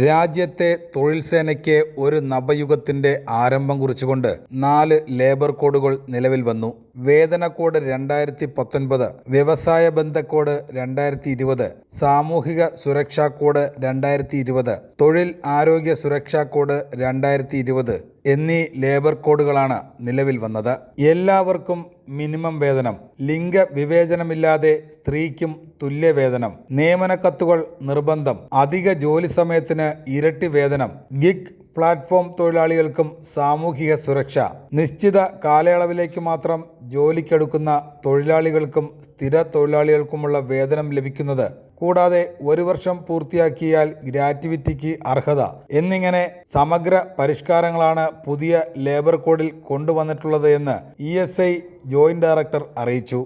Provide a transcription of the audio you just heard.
രാജ്യത്തെ തൊഴിൽ സേനയ്ക്ക് ഒരു നവയുഗത്തിന്റെ ആരംഭം കുറിച്ചുകൊണ്ട് 4 ലേബർ കോഡുകൾ നിലവിൽ വന്നു. വേതന കോഡ് 2019, വ്യവസായ ബന്ധ കോഡ് 2020, സാമൂഹിക സുരക്ഷാ കോഡ് 2020, തൊഴിൽ ആരോഗ്യ സുരക്ഷാ കോഡ് 2020 എന്നീ ലേബർ കോഡുകളാണ് നിലവിൽ വന്നത്. എല്ലാവർക്കും മിനിമം വേതനം, ലിംഗ വിവേചനമില്ലാതെ സ്ത്രീക്കും തുല്യവേതനം, നിയമന കത്തുകൾ നിർബന്ധം, അധിക ജോലി സമയത്തിന് ഇരട്ടി വേതനം, ഗിഗ് പ്ലാറ്റ്ഫോം തൊഴിലാളികൾക്കും സാമൂഹിക സുരക്ഷ, നിശ്ചിത കാലയളവിലേക്ക് മാത്രം ജോലിക്കെടുക്കുന്ന തൊഴിലാളികൾക്കും സ്ഥിര തൊഴിലാളികൾക്കുമുള്ള വേതനം ലഭിക്കുന്നത്, കൂടാതെ 1 വർഷം പൂർത്തിയാക്കിയാൽ ഗ്രാറ്റുവിറ്റിക്ക് അർഹത എന്നിങ്ങനെ സമഗ്ര പരിഷ്കാരങ്ങളാണ് പുതിയ ലേബർ കോഡിൽ കൊണ്ടുവന്നിട്ടുള്ളത് എന്ന് ESI ജോയിന്റ് ഡയറക്ടർ അറിയിച്ചു.